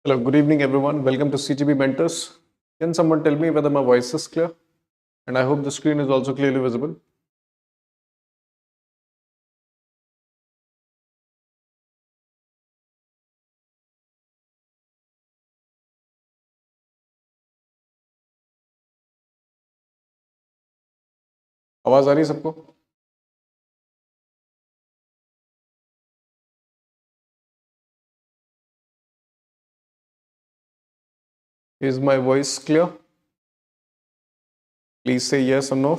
Hello, good evening everyone. Welcome to CGBMentors. Can someone tell me whether my voice is clear? And I hope the screen is also clearly visible. आवाज आ रही है सबको? Is my voice clear? Please say yes or no.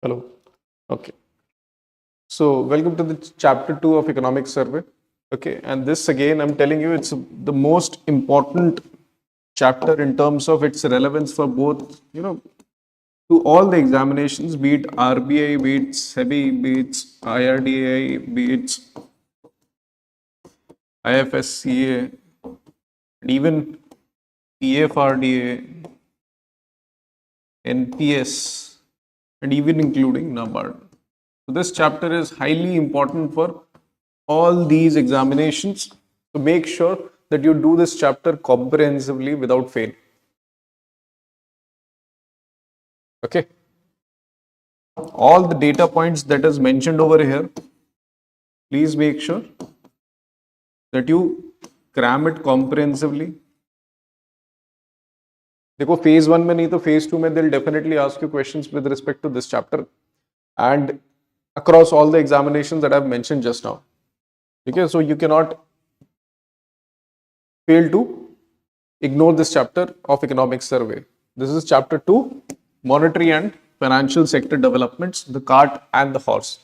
Hello. Okay. So welcome to the chapter 2 of economic survey. Okay, and this again I'm telling you it's the most important chapter in terms of its relevance for both, to all the examinations, be it RBI, be it SEBI, be it IRDAI, be it IFSCA, and even PFRDA, NPS, and even including NABARD. So this chapter is highly important for all these examinations. So make sure that you do this chapter comprehensively without fail. Okay. All the data points that is mentioned over here, please make sure that you cram it comprehensively. देखो phase 1 में नहीं तो phase 2 में they'll definitely ask you questions with respect to this chapter and across all the examinations that I've mentioned just now. Okay, so you cannot fail to ignore this chapter of economic survey. This is chapter 2, monetary and financial sector developments, the cart and the horse.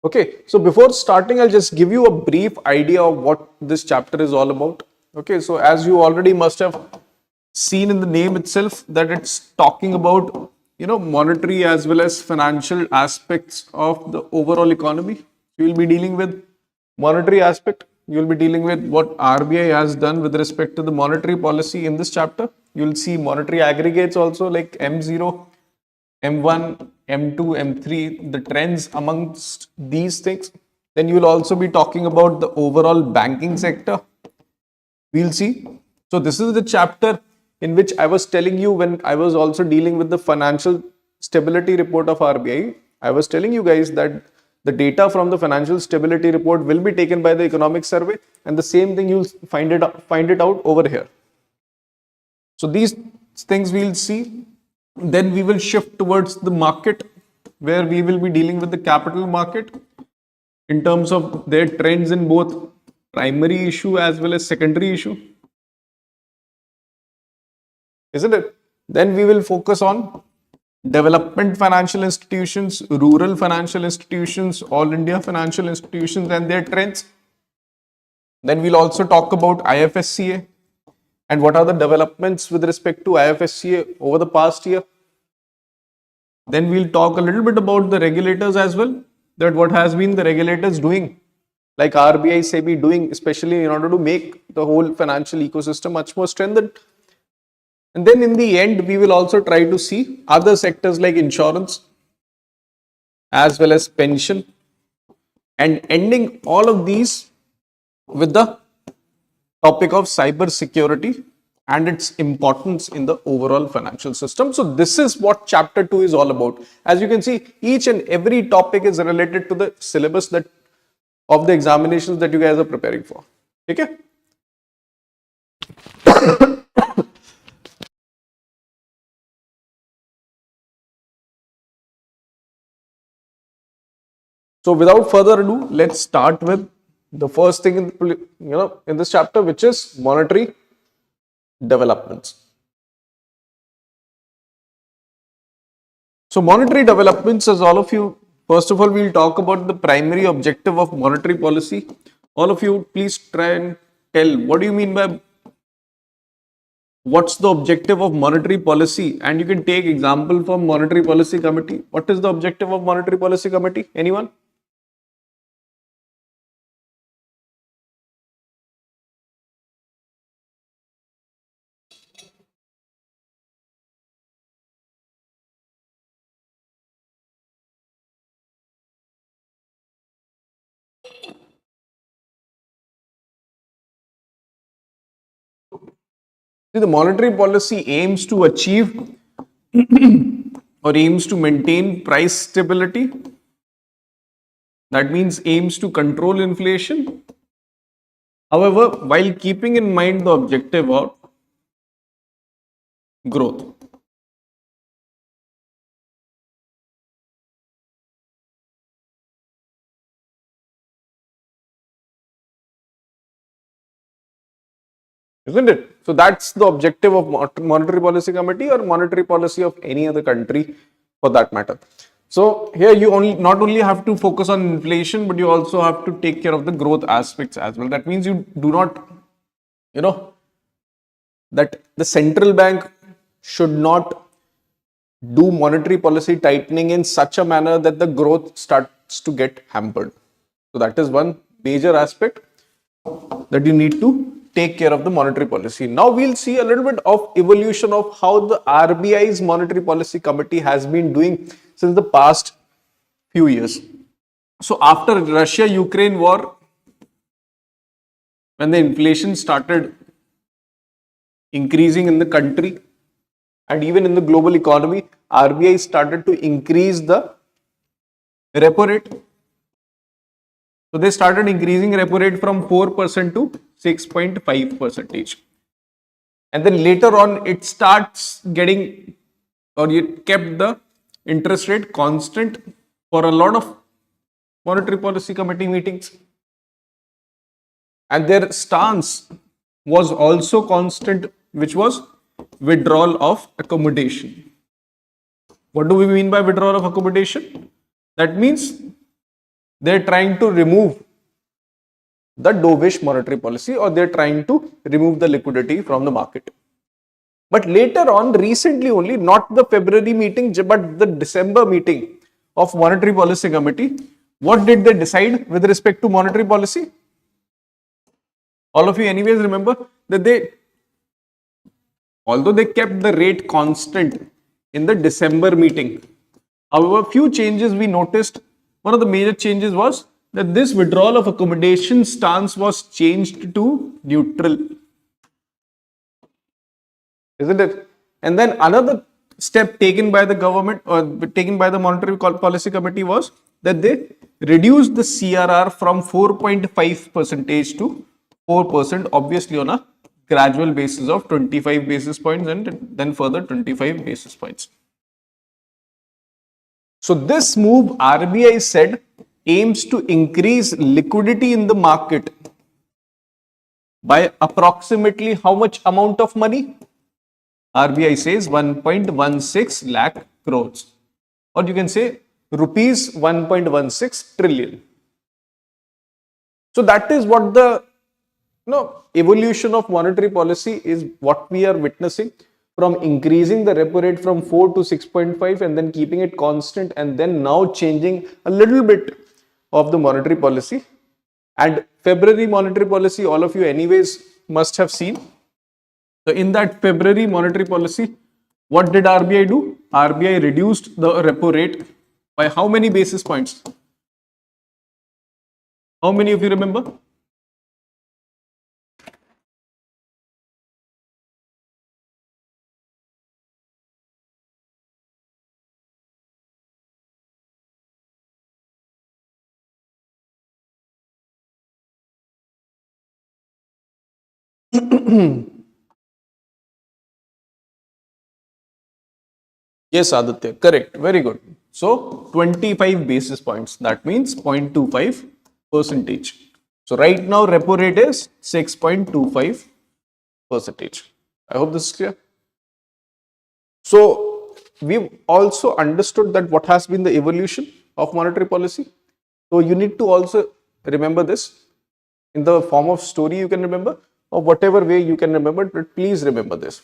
Okay, so before starting, I'll just give you a brief idea of what this chapter is all about. Okay, so as you already must have seen in the name itself that it's talking about, monetary as well as financial aspects of the overall economy. You will be dealing with monetary aspect. You will be dealing with what RBI has done with respect to the monetary policy in this chapter. You will see monetary aggregates also like M0, M1, M2, M3, the trends amongst these things. Then you will also be talking about the overall banking sector. We'll see. So this is the chapter in which I was telling you when I was also dealing with the financial stability report of RBI. I was telling you guys that the data from the financial stability report will be taken by the economic survey, and the same thing you'll find it out over here. So these things we'll see. Then we will shift towards the market, where we will be dealing with the capital market in terms of their trends in both primary issue as well as secondary issue. Isn't it? Then we will focus on development financial institutions, rural financial institutions, all India financial institutions and their trends. Then we'll also talk about IFSCA and what are the developments with respect to IFSCA over the past year. Then we'll talk a little bit about the regulators as well, that what has been the regulators doing, like RBI, SEBI doing, especially in order to make the whole financial ecosystem much more strengthened. And then in the end, we will also try to see other sectors like insurance as well as pension, and ending all of these with the topic of cyber security and its importance in the overall financial system. So this is what chapter 2 is all about. As you can see, each and every topic is related to the syllabus that of the examinations that you guys are preparing for. Okay? So without further ado, let's start with the first thing in this chapter, which is monetary developments. So monetary developments, as all of you, first of all, we'll talk about the primary objective of monetary policy. All of you, please try and tell what do you mean by what's the objective of monetary policy, and you can take example from monetary policy committee. What is the objective of monetary policy committee? Anyone? See, the monetary policy aims to achieve or aims to maintain price stability. That means aims to control inflation. However, while keeping in mind the objective of growth. Isn't it? So that's the objective of monetary policy committee or monetary policy of any other country for that matter. So here you not only have to focus on inflation, but you also have to take care of the growth aspects as well. That means you do not, that the central bank should not do monetary policy tightening in such a manner that the growth starts to get hampered. So that is one major aspect that you need to take care of the monetary policy. Now we'll see a little bit of evolution of how the RBI's monetary policy committee has been doing since the past few years. So after Russia-Ukraine war, when the inflation started increasing in the country and even in the global economy, RBI started to increase the repo rate. So they started increasing repo rate from 4% to 6.5%. And then later on, it starts getting, or it kept the interest rate constant for a lot of monetary policy committee meetings. And their stance was also constant, which was withdrawal of accommodation. What do we mean by withdrawal of accommodation? That means they're trying to remove the dovish monetary policy, or they're trying to remove the liquidity from the market. But later on, recently only, not the February meeting, but the December meeting of Monetary Policy Committee, what did they decide with respect to monetary policy? All of you anyways remember that although they kept the rate constant in the December meeting, however, few changes we noticed. One of the major changes was that this withdrawal of accommodation stance was changed to neutral. Isn't it? And then another step taken by the government or taken by the Monetary Policy Committee was that they reduced the CRR from 4.5% to 4%, obviously on a gradual basis of 25 basis points and then further 25 basis points. So this move, RBI said, aims to increase liquidity in the market by approximately how much amount of money? RBI says 1.16 lakh crores, or you can say rupees 1.16 trillion. So that is what the evolution of monetary policy is, what we are witnessing, from increasing the repo rate from 4 to 6.5 and then keeping it constant, and then now changing a little bit of the monetary policy. And February monetary policy, all of you anyways must have seen. So in that February monetary policy, what did RBI do? RBI reduced the repo rate by how many basis points? How many of you remember? Yes, Aditya, correct. Very good. So 25 basis points. That means 0.25%. So right now repo rate is 6.25%. I hope this is clear. So we've also understood that what has been the evolution of monetary policy. So you need to also remember this in the form of story, you can remember, or whatever way you can remember, but please remember this.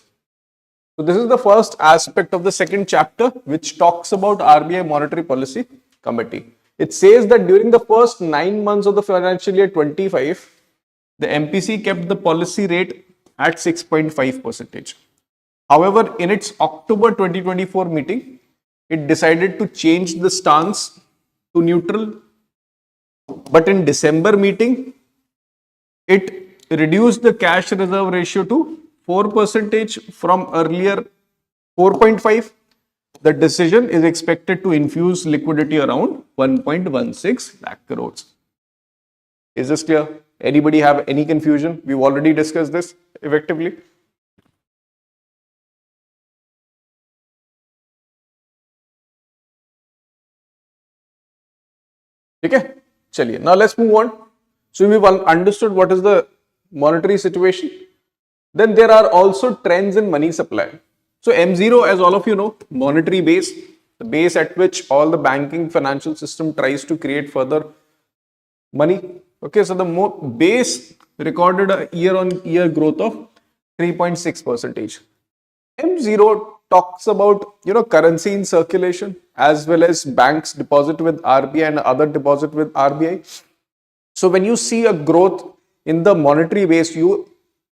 So this is the first aspect of the second chapter, which talks about RBI Monetary Policy Committee. It says that during the first 9 months of the financial year 25, the MPC kept the policy rate at 6.5%. However, in its October 2024 meeting, it decided to change the stance to neutral. But in December meeting, it reduced the cash reserve ratio to 4% from earlier 4.5. The decision is expected to infuse liquidity around 1.16 lakh crores. Is this clear? Anybody have any confusion? We've already discussed this effectively. Okay, chaliye. Now let's move on. So we've understood what is the monetary situation. Then there are also trends in money supply. So M0, as all of you know, monetary base, the base at which all the banking financial system tries to create further money. Okay, so the base recorded a year-on-year growth of 3.6%. M0 talks about currency in circulation as well as banks deposit with RBI and other deposit with RBI. So when you see a growth in the monetary base, you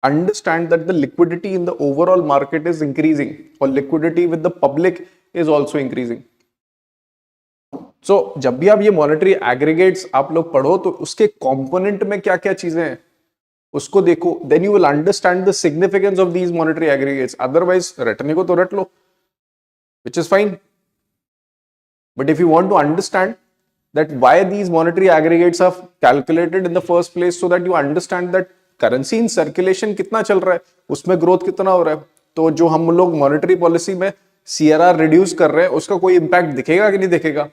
understand that the liquidity in the overall market is increasing or liquidity with the public is also increasing. So जब भी आप ये monetary aggregates आप लोग पढ़ो तो उसके component में क्या क्या चीजें हैं उसको देखो, then you will understand the significance of these monetary aggregates. Otherwise रटने को तो रट लो, which is fine, but if you want to understand that why these monetary aggregates are calculated in the first place, so that you understand that currency in circulation कितना चल रहा है, उसमें growth कितना हो रहा है, तो जो हम लोग monetary policy में CRR reduce कर रहे हैं उसका कोई impact दिखेगा कि नहीं दिखेगा.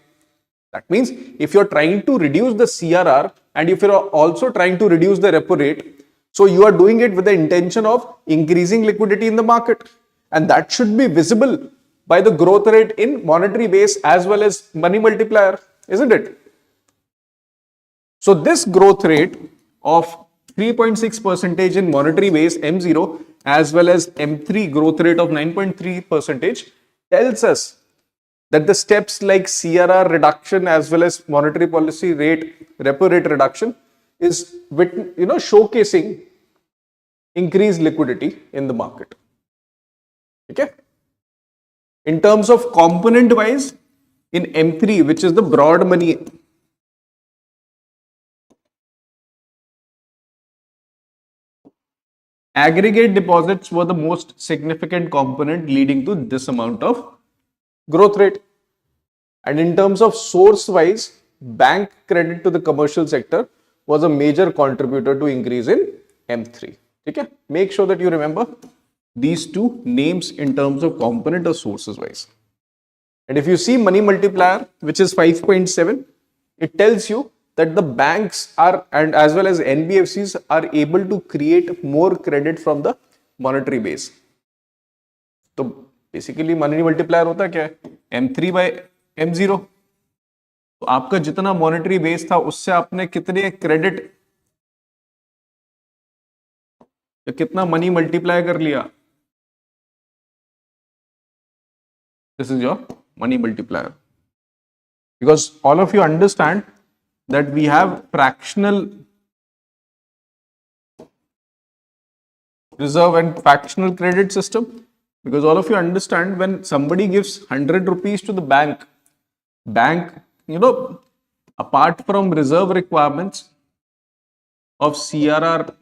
That means if you're trying to reduce the CRR and if you're also trying to reduce the repo rate, so you are doing it with the intention of increasing liquidity in the market, and that should be visible by the growth rate in monetary base as well as money multiplier, isn't it? So this growth rate of 3.6% in monetary base M0 as well as M3 growth rate of 9.3% tells us that the steps like CRR reduction as well as monetary policy rate, repo rate reduction is showcasing increased liquidity in the market. Okay. In terms of component wise, in M3, which is the broad money, aggregate deposits were the most significant component leading to this amount of growth rate. And in terms of source wise, bank credit to the commercial sector was a major contributor to increase in M3. Okay? Make sure that you remember these two names in terms of component or sources wise. And if you see money multiplier, which is 5.7, it tells you that the banks are and as well as NBFCs are able to create more credit from the monetary base. So basically money multiplier होता क्या है? M3 by M0. तो आपका जितना monetary base था उससे आपने कितने credit या कितना money multiply कर लिया? This is your money multiplier. Because all of you understand that we have fractional reserve and fractional credit system. Because all of you understand when somebody gives 100 rupees to the bank, apart from reserve requirements of CRR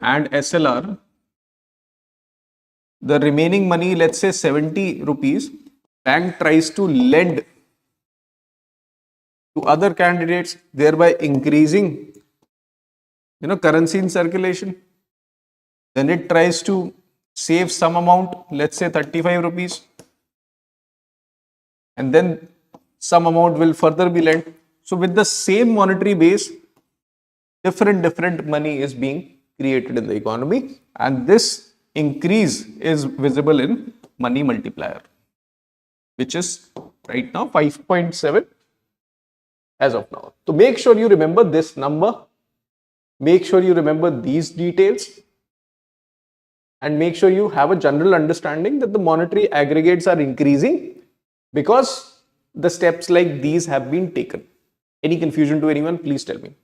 and SLR, the remaining money, let's say 70 rupees, bank tries to lend to other candidates, thereby increasing currency in circulation. Then it tries to save some amount, let's say 35 rupees, and then some amount will further be lent. So with the same monetary base, different money is being created in the economy, and this increase is visible in money multiplier, which is right now 5.7 as of now. So make sure you remember this number, make sure you remember these details, and make sure you have a general understanding that the monetary aggregates are increasing because the steps like these have been taken. Any confusion to anyone? Please tell me.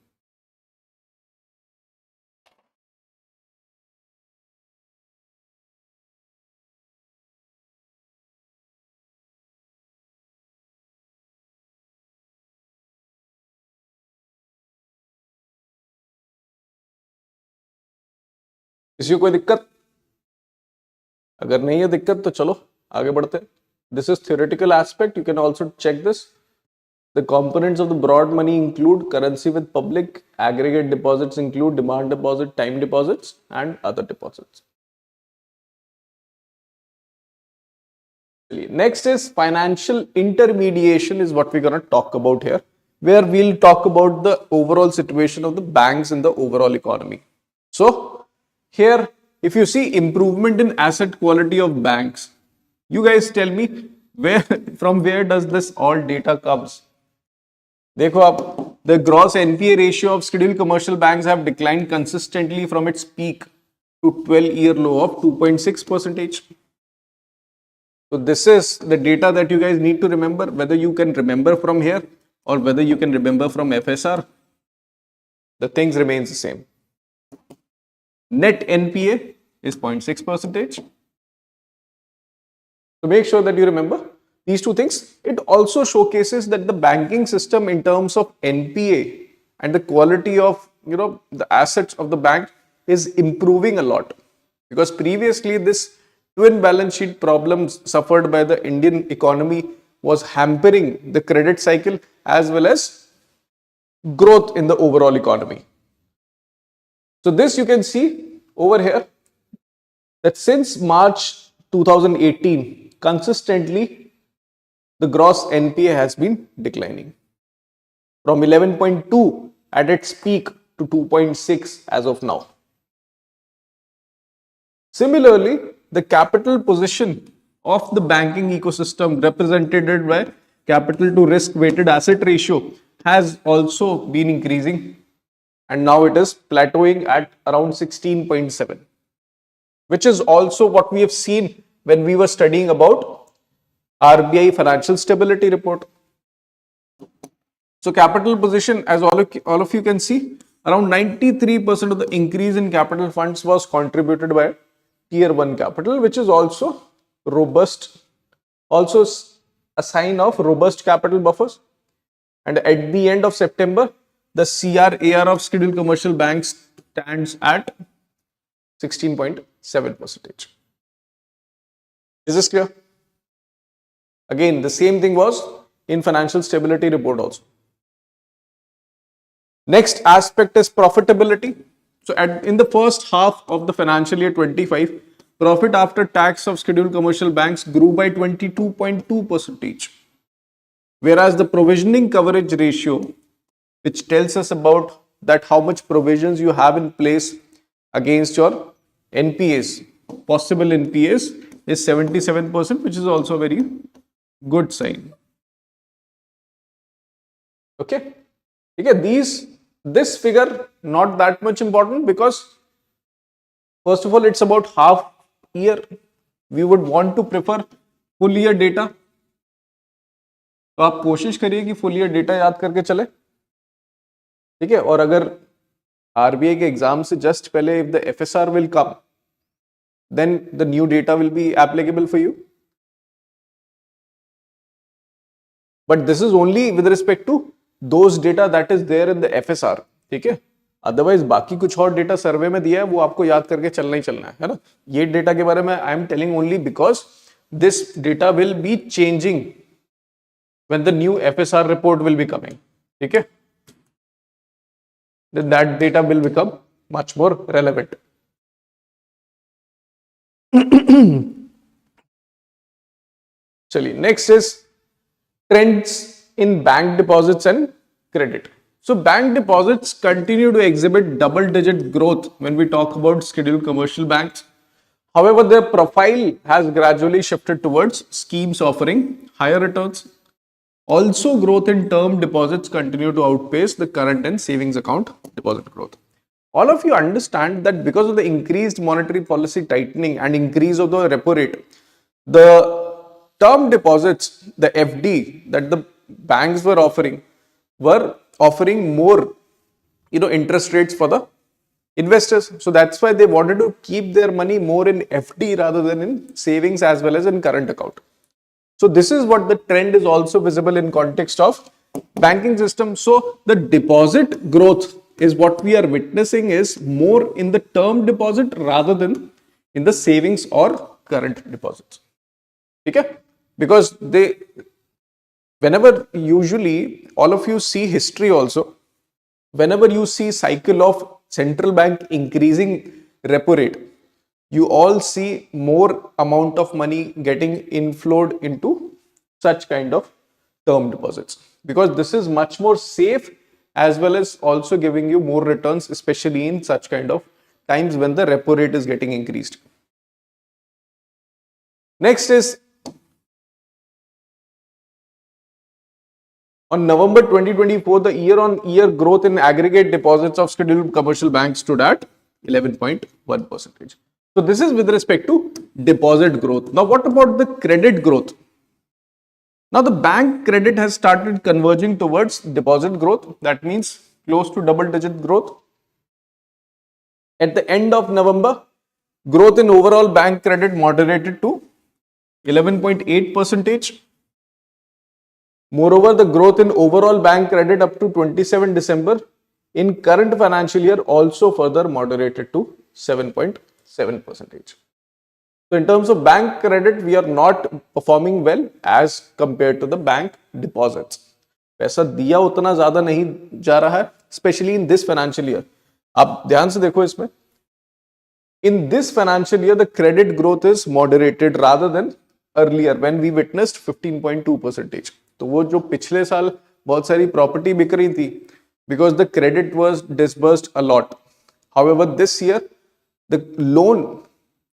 किसी को कोई दिक्कत? अगर नहीं है दिक्कत तो चलो आगे बढ़ते हैं. This is theoretical aspect. You can also check this. The components of the broad money include currency with public, aggregate deposits include demand deposit, time deposits, and other deposits. Next is financial intermediation is what we're going to talk about here, where we'll talk about the overall situation of the banks in the overall economy. So here, if you see improvement in asset quality of banks, you guys tell me from where does this all data comes? देखो आप, the gross NPA ratio of scheduled commercial banks have declined consistently from its peak to 12-year low of 2.6%. So this is the data that you guys need to remember, whether you can remember from here or whether you can remember from FSR, the things remains the same. Net NPA is 0.6%. So make sure that you remember these two things. It also showcases that the banking system in terms of NPA and the quality of the assets of the bank is improving a lot, because previously this twin balance sheet problems suffered by the Indian economy was hampering the credit cycle as well as growth in the overall economy. So this you can see over here that since March 2018 consistently the gross NPA has been declining from 11.2 at its peak to 2.6 as of now. Similarly, the capital position of the banking ecosystem represented by capital to risk weighted asset ratio has also been increasing, and now it is plateauing at around 16.7, which is also what we have seen when we were studying about RBI financial stability report. So capital position, as all of you can see, around 93% of the increase in capital funds was contributed by tier 1 capital, which is also robust, also a sign of robust capital buffers. And at the end of September, the CRAR of scheduled commercial banks stands at 16.7%. Is this clear? Again, the same thing was in financial stability report also. Next aspect is profitability. So in the first half of the financial year 25, profit after tax of scheduled commercial banks grew by 22.2%, whereas the provisioning coverage ratio, which tells us about that how much provisions you have in place against your NPAs, possible NPAs, is 77%, which is also a very good sign. Okay, this figure not that much important, because first of all it's about half year. We would want to prefer full year data. तो आप कोशिश करिए कि full year data याद करके चले, ठीक है. और अगर आरबीआई के एग्जाम से जस्ट पहले if the FSR will come, then the new data will be applicable for you. But this is only with respect to those data that is there in the FSR, ठीक है. Otherwise बाकी कुछ और data सर्वे में दिया है वो आपको याद करके चलना ही चलना है ना. ये डेटा के बारे में I am telling only because this data will be changing when the new FSR report will be coming, ठीक है. Then that data will become much more relevant. चलिए, next is trends in bank deposits and credit. So bank deposits continue to exhibit double-digit growth when we talk about scheduled commercial banks. However, their profile has gradually shifted towards schemes offering higher returns. Also, growth in term deposits continue to outpace the current and savings account deposit growth. All of you understand that because of the increased monetary policy tightening and increase of the repo rate, the term deposits, the FD that the banks were offering more, interest rates for the investors. So that's why they wanted to keep their money more in FD rather than in savings as well as in current account. So this is what the trend is also visible in context of banking system. So the deposit growth is what we are witnessing is more in the term deposit rather than in the savings or current deposits. ठीक है? Because they, whenever usually all of you see history also, whenever you see cycle of central bank increasing repo rate, you all see more amount of money getting inflowed into such kind of term deposits, because this is much more safe as well as also giving you more returns, especially in such kind of times when the repo rate is getting increased. Next is on November 2024, the year-on-year growth in aggregate deposits of scheduled commercial banks stood at 11.1%. So this is with respect to deposit growth. Now, what about the credit growth? Now, the bank credit has started converging towards deposit growth. That means close to double-digit growth. At the end of November, growth in overall bank credit moderated to 11.8%. Moreover, the growth in overall bank credit up to 27 December in current financial year also further moderated to 7.7%. So, in terms of bank credit, we are not performing well as compared to the bank deposits. पैसा दिया उतना ज़्यादा नहीं जा रहा है, especially in this financial year. आप ध्यान से देखो इसमें. In this financial year, the credit growth is moderated rather than earlier when we witnessed 15.2%. तो वो जो पिछले साल बहुत सारी प्रॉपर्टी बिक रही थी, because the credit was disbursed a lot. However, this year the loan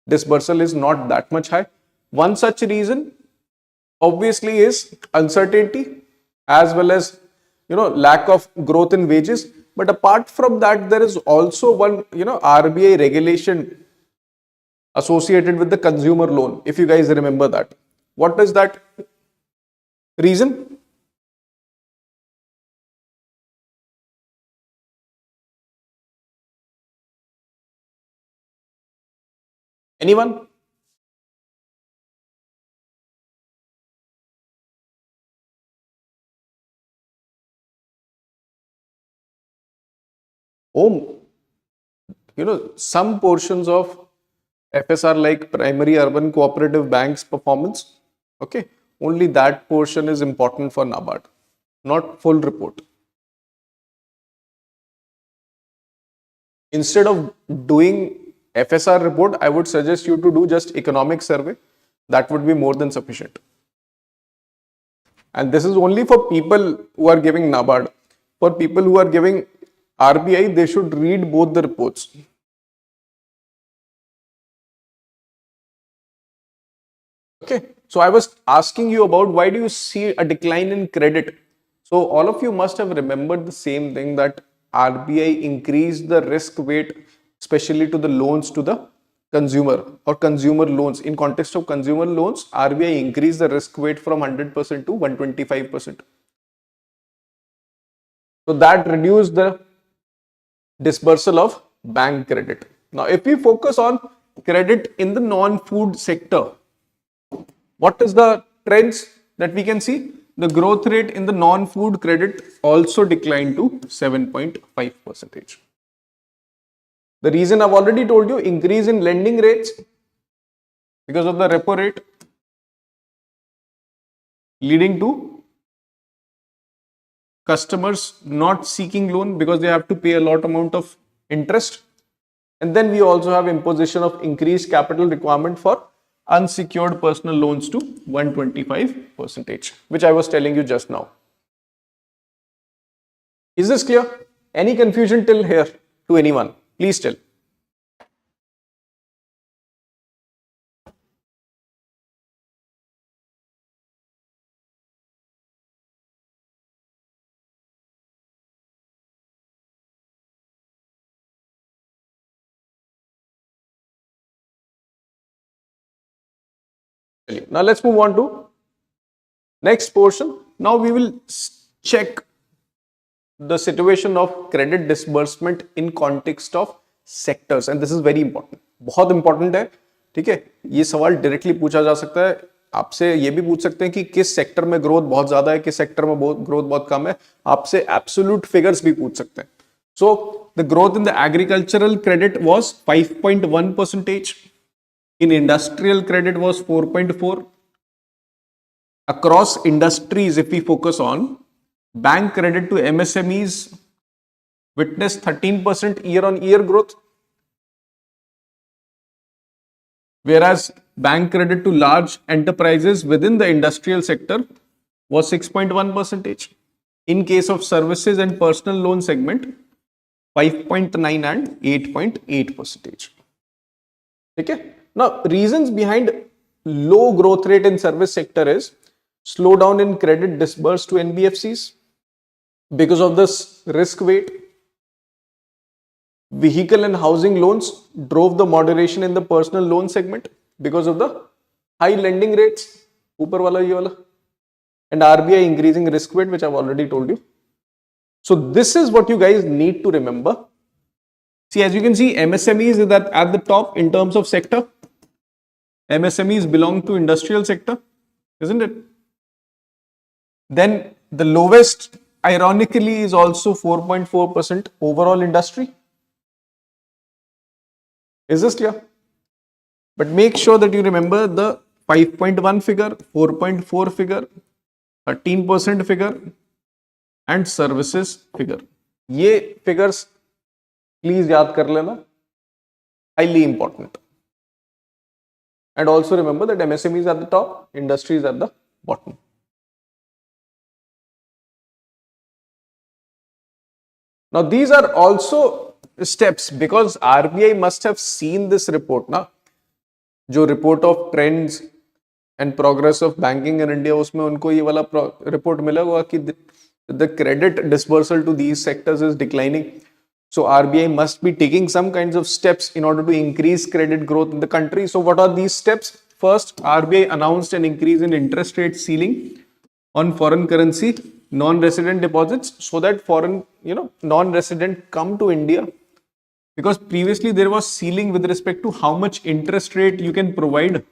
disbursal is not that much high. One such reason obviously is uncertainty as well as lack of growth in wages. But apart from that, there is also one RBI regulation associated with the consumer loan, if you guys remember that. What is that reason? Anyone? Oh, some portions of FSR like primary urban cooperative banks performance, okay, only that portion is important for NABARD, not full report. Instead of doing FSR report, I would suggest you to do just economic survey. That would be more than sufficient. And this is only for people who are giving NABARD. For people who are giving RBI, they should read both the reports. Okay, so I was asking you about why do you see a decline in credit? So all of you must have remembered the same thing, that RBI increased the risk weight, especially to the loans to the consumer or consumer loans. In context of consumer loans, RBI increased the risk weight from 100% to 125%. So that reduced the disbursal of bank credit. Now, if we focus on credit in the non-food sector, what is the trends that we can see? The growth rate in the non-food credit also declined to 7.5%. The reason I've already told you, increase in lending rates because of the repo rate, leading to customers not seeking loan because they have to pay a lot amount of interest. And then we also have imposition of increased capital requirement for unsecured personal loans to 125%, which I was telling you just now. Is this clear? Any confusion till here to anyone? Please tell. Now let's move on to next portion. Now we will check the situation of credit disbursement in context of sectors, and this is very important. बहुत important है, ठीक है? ये सवाल directly पूछा जा सकता है. आपसे ये भी पूछ सकते हैं कि किस सेक्टर में ग्रोथ बहुत ज्यादा है, किस सेक्टर में ग्रोथ बहुत कम है. आपसे एब्सोल्यूट फिगर्स भी पूछ सकते हैं. So the growth in the agricultural credit was 5.1%. In industrial, credit was 4.4. Across industries, if we focus on, bank credit to MSMEs witnessed 13% year-on-year growth, whereas bank credit to large enterprises within the industrial sector was 6.1%. In case of services and personal loan segment, 5.9 and 8.8%. Okay. Now, reasons behind low growth rate in service sector is slowdown in credit disbursed to NBFCs because of this risk weight. Vehicle and housing loans drove the moderation in the personal loan segment because of the high lending rates, upar wala ye wala, and RBI increasing risk weight, which I've already told you. So this is what you guys need to remember. See, as you can see, MSMEs is at the top in terms of sector. MSMEs belong to industrial sector, isn't it? Then the lowest, ironically, is also 4.4% overall industry. Is this clear? But make sure that you remember the 5.1 figure, 4.4 figure, 13% figure, and services figure. ये figures please याद कर लेना, highly important. And also remember that MSME is at the top, industry is at the bottom. Now these are also steps because RBI must have seen this report ना, जो report of trends and progress of banking in India, उसमें उनको ये वाला report मिला हुआ कि the credit disbursal to these sectors is declining. So RBI must be taking some kinds of steps in order to increase credit growth in the country. So what are these steps? First, RBI announced an increase in interest rate ceiling on foreign currency non-resident deposits so that foreign, non-resident come to India, because previously there was ceiling with respect to how much interest rate you can provide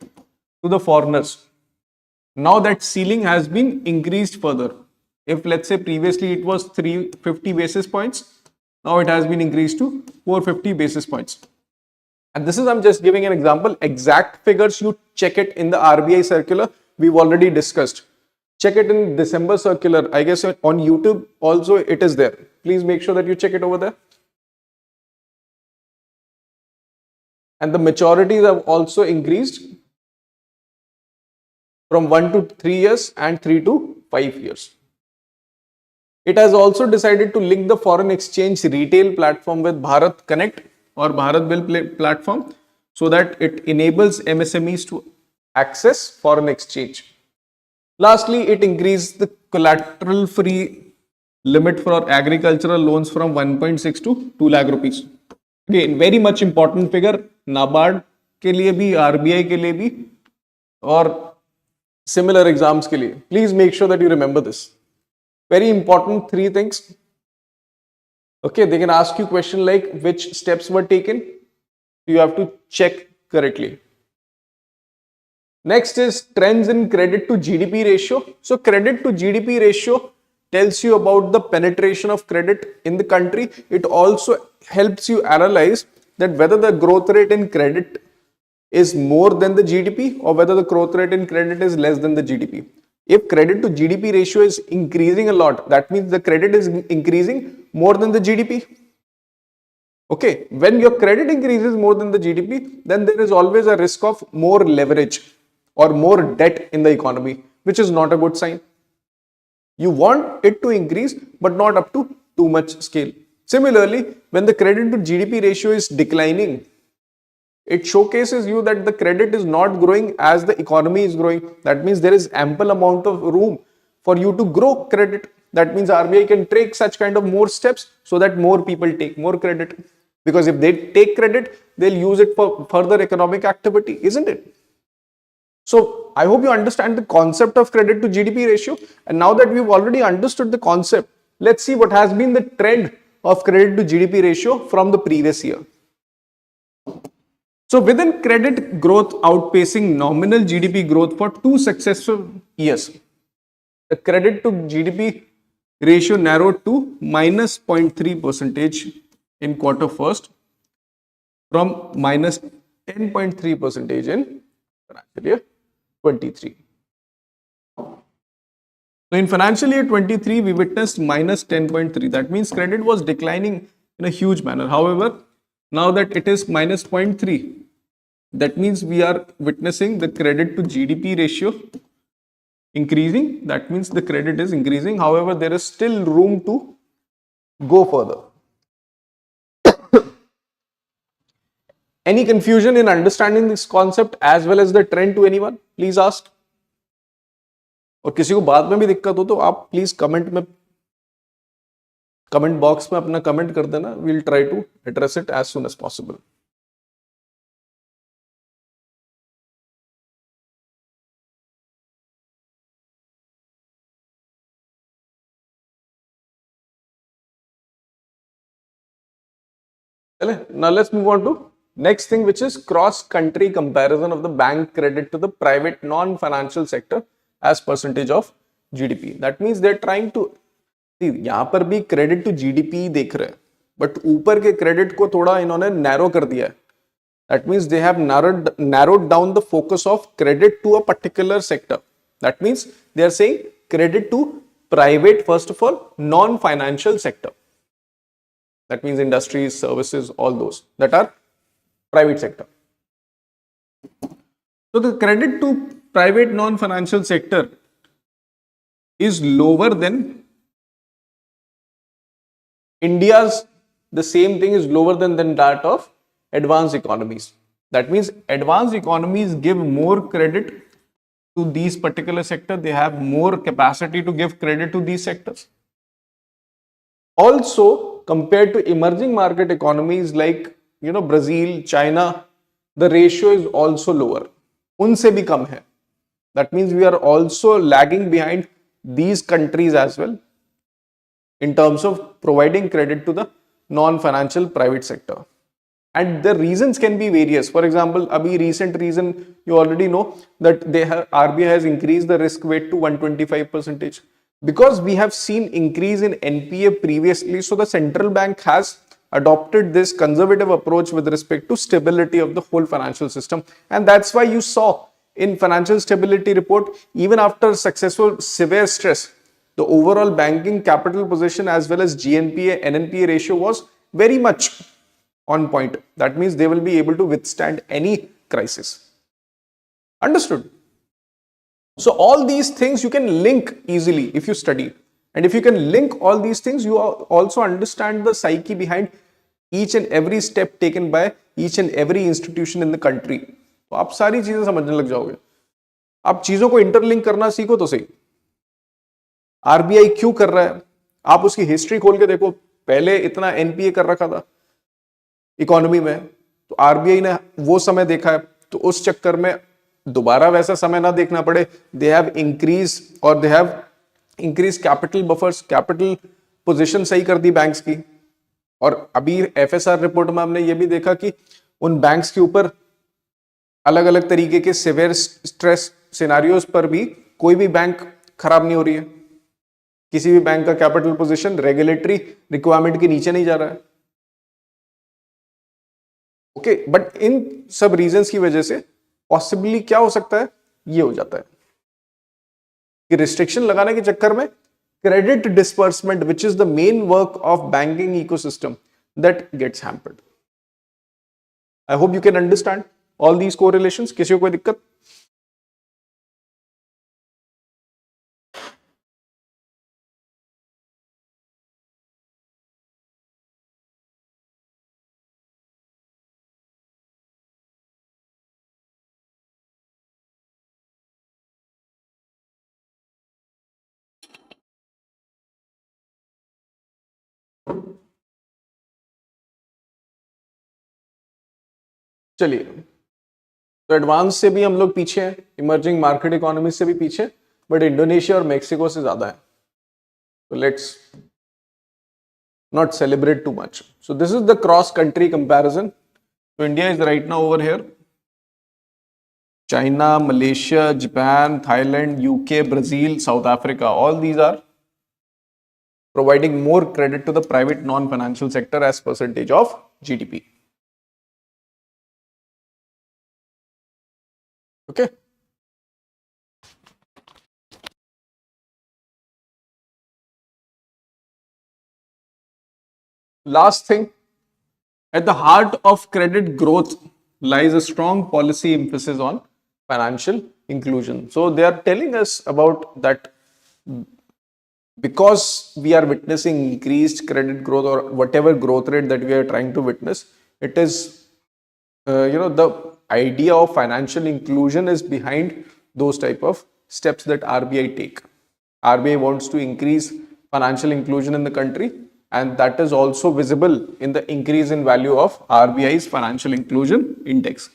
to the foreigners. Now that ceiling has been increased further. If let's say previously it was 350 basis points, now it has been increased to 450 basis points. And this is, I'm just giving an example. Exact figures, you check it in the RBI circular. We've already discussed. Check it in December circular. I guess on YouTube also it is there. Please make sure that you check it over there. And the maturities have also increased from 1 to 3 years and 3 to 5 years. It has also decided to link the foreign exchange retail platform with Bharat Connect or Bharat Bill platform so that it enables MSMEs to access foreign exchange. Lastly, it increased the collateral free limit for agricultural loans from 1.6 to 2 lakh rupees. Again, very much important figure, NABARD के लिए भी, RBI के लिए भी, और similar exams के लिए. Please make sure that you remember this. Very important 3 things. Okay, they can ask you question like which steps were taken. You have to check correctly. Next is trends in credit to GDP ratio. So credit to GDP ratio tells you about the penetration of credit in the country. It also helps you analyze that whether the growth rate in credit is more than the GDP or whether the growth rate in credit is less than the GDP. If credit to GDP ratio is increasing a lot, that means the credit is increasing more than the GDP. Okay, when your credit increases more than the GDP, then there is always a risk of more leverage or more debt in the economy, which is not a good sign. You want it to increase, but not up to too much scale. Similarly, when the credit to GDP ratio is declining, it showcases you that the credit is not growing as the economy is growing. That means there is ample amount of room for you to grow credit. That means RBI can take such kind of more steps so that more people take more credit. Because if they take credit, they'll use it for further economic activity, isn't it? So I hope you understand the concept of credit to GDP ratio. And now that we've already understood the concept, let's see what has been the trend of credit to GDP ratio from the previous year. So within credit growth outpacing nominal GDP growth for 2 successive years, the credit to GDP ratio narrowed to minus 0.3% in quarter first from minus 10.3 percentage in financial year 23. So in financial year 23, we witnessed minus 10.3. That means credit was declining in a huge manner. However, now that it is minus 0.3, that means we are witnessing the credit to GDP ratio increasing. That means the credit is increasing. However, there is still room to go further. Any confusion in understanding this concept as well as the trend to anyone? Please ask. और किसी को बाद में भी दिक्कत हो तो आप प्लीज कमेंट बॉक्स में अपना कमेंट कर देना. We'll try to address it as soon as possible. Now let's move on to next thing, which is cross country comparison of the bank credit to the private non-financial sector as percentage of GDP. That means they're trying to see, यहाँ पर भी credit to GDP देख रहे हैं, but ऊपर के credit को थोड़ा इन्होंने narrow कर दिया है. That means they have narrowed down the focus of credit to a particular sector. That means they are saying credit to private, first of all, non-financial sector. That means industries, services, all those that are private sector. So the credit to private non-financial sector is lower than India's, the same thing is lower than that of advanced economies. That means advanced economies give more credit to these particular sector. They have more capacity to give credit to these sectors. Also, compared to emerging market economies like Brazil, China, the ratio is also lower. Unse bhi kam hai. That means we are also lagging behind these countries as well in terms of providing credit to the non-financial private sector. And the reasons can be various. For example, abhi recent reason, you already know that RBI has increased the risk weight to 125%. Because we have seen increase in NPA previously, so the central bank has adopted this conservative approach with respect to stability of the whole financial system. And that's why you saw in financial stability report, even after successful severe stress, the overall banking capital position as well as GNPA, NNPA ratio was very much on point. That means they will be able to withstand any crisis. Understood? So all these things you can link easily if you study. And if you can link all these things, you also understand the psyche behind each and every step taken by each and every institution in the country. तो आप सारी चीजें समझने लग जाओगे. आप चीजों को इंटरलिंक करना सीखो तो सही. आरबीआई क्यों कर रहा है, आप उसकी हिस्ट्री खोल के देखो. पहले इतना एनपीए कर रखा था इकोनॉमी में, तो आरबीआई ने वो समय देखा है, तो उस चक्कर में दोबारा वैसा समय ना देखना पड़े. They have increase capital buffers, capital position सही कर दी बैंक्स की. और अभी एफएसआर रिपोर्ट में हमने ये भी देखा कि उन बैंक्स के ऊपर अलग अलग तरीके के सिवियर स्ट्रेस सिनेरियोज पर भी कोई भी बैंक खराब नहीं हो रही है. किसी भी बैंक का कैपिटल पोजीशन रेगुलेटरी रिक्वायरमेंट के नीचे नहीं जा रहा है. ओके, बट इन सब रीजंस की वजह से पॉसिबली क्या हो सकता है, ये हो जाता है कि रिस्ट्रिक्शन लगाने के चक्कर में credit disbursement, which is the main work of banking ecosystem, that gets hampered. I hope you can understand all these correlations. किसी को कोई दिक्कत? चलिए, तो एडवांस से भी हम लोग पीछे हैं, इमर्जिंग मार्केट इकोनॉमी से भी पीछे, बट इंडोनेशिया और मेक्सिको से ज्यादा है. तो let's not celebrate too much. So this is the cross country comparison. So India is right now over here. China, Malaysia, Japan, Thailand, UK, Brazil, South Africa, all these are providing more credit to the private non-financial sector as percentage of GDP. Okay. Last thing, at the heart of credit growth lies a strong policy emphasis on financial inclusion. So they are telling us about that because we are witnessing increased credit growth or whatever growth rate that we are trying to witness, it is the idea of financial inclusion is behind those type of steps that RBI take. RBI wants to increase financial inclusion in the country, and that is also visible in the increase in value of RBI's financial inclusion index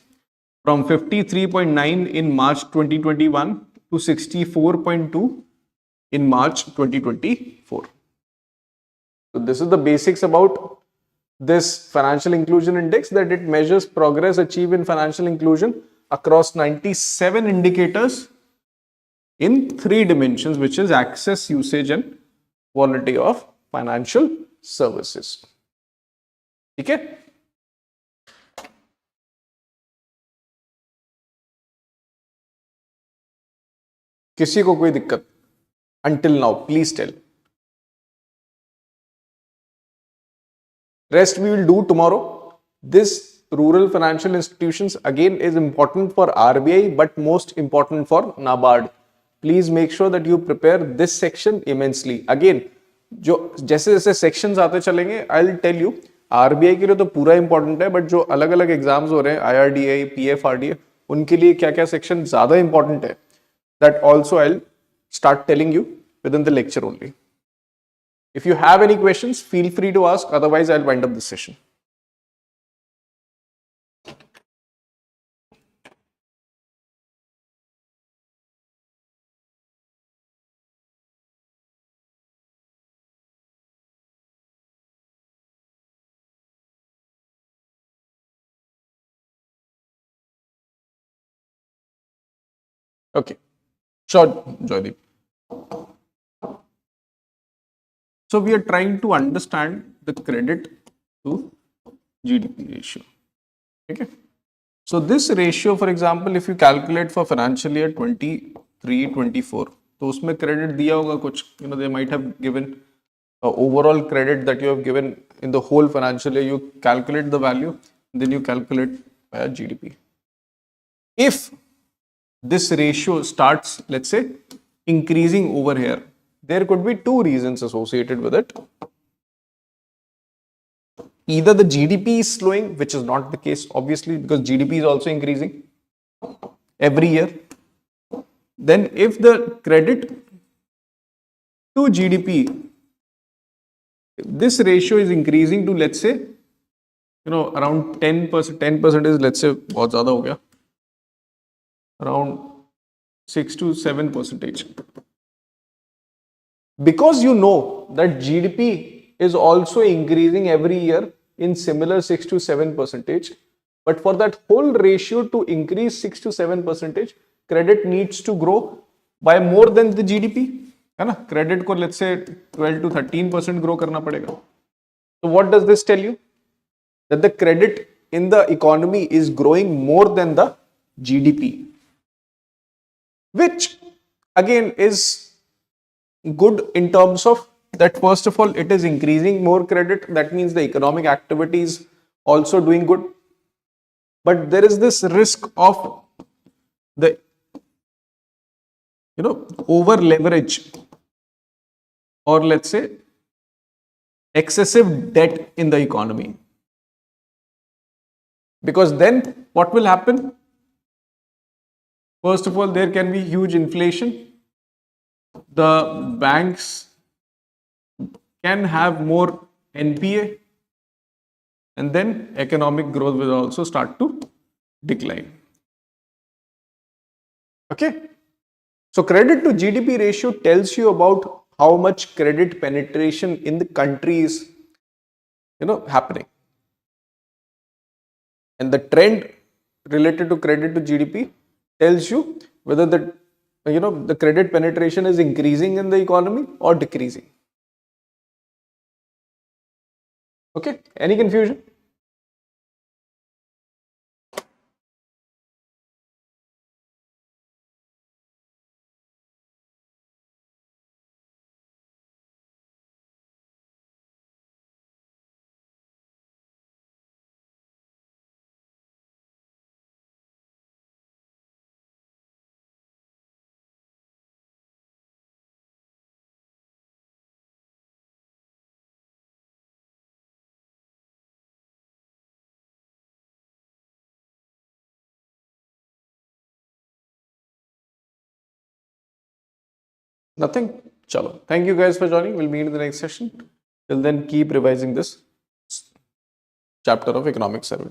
from 53.9 in March 2021 to 64.2 in March 2024. So this is the basics about this financial inclusion index, that it measures progress achieved in financial inclusion across 97 indicators in 3 dimensions, which is access, usage and quality of financial services. ठीक है? किसी को कोई दिक्कत until now, please tell. Rest we will do tomorrow. This rural financial institutions again is important for RBI, but most important for NABARD. Please make sure that you prepare this section immensely. Again, जो जैसे जैसे sections आते चलेंगे, I'll tell you, RBI के लिए तो पूरा important है, but जो अलग अलग exams हो रहे हैं, IRDA, PFRDA, उनके लिए क्या क्या section ज़्यादा important है, that also I'll start telling you within the lecture only. If you have any questions, feel free to ask. Otherwise, I'll wind up this session. Okay. Sure, Joydeep. So we are trying to understand the credit to GDP ratio. Okay. So this ratio, for example, if you calculate for financial year 23-24, तो उसमें credit दिया होगा कुछ, they might have given overall credit that you have given in the whole financial year. You calculate the value, then you calculate via GDP. If this ratio starts, let's say, increasing over here, there could be 2 reasons associated with it. Either the GDP is slowing, which is not the case, obviously, because GDP is also increasing every year. Then if the credit to GDP, this ratio is increasing to, let's say, around 10%, 10% is, let's say, बहुत ज़्यादा हो गया, around 6 to 7%. Because you know that GDP is also increasing every year in similar 6 to 7%, but for that whole ratio to increase 6 to 7%, credit needs to grow by more than the GDP. है ना? Credit को, let's say, 12 to 13% grow करना पड़ेगा. So what does this tell you? That the credit in the economy is growing more than the GDP, which again is good in terms of that. First of all, it is increasing more credit. That means the economic activity is also doing good. But there is this risk of the over leverage, or let's say excessive debt in the economy. Because then what will happen? First of all, there can be huge inflation. The banks can have more NPA, and then economic growth will also start to decline. Okay. So credit to GDP ratio tells you about how much credit penetration in the country is, happening. And the trend related to credit to GDP tells you whether the credit penetration is increasing in the economy or decreasing. Okay, any confusion? Nothing. Chalo. Thank you guys for joining. We'll meet in the next session. Till then, keep revising this chapter of economic survey.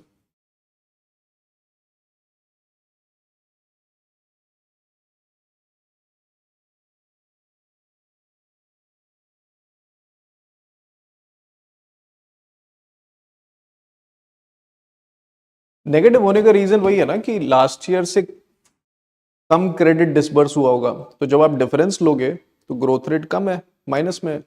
Negative होने का reason वही है ना कि last year से कम credit disburse हुआ होगा, तो जब आप डिफरेंस लोगे तो ग्रोथ रेट कम है, माइनस में है।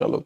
चलो।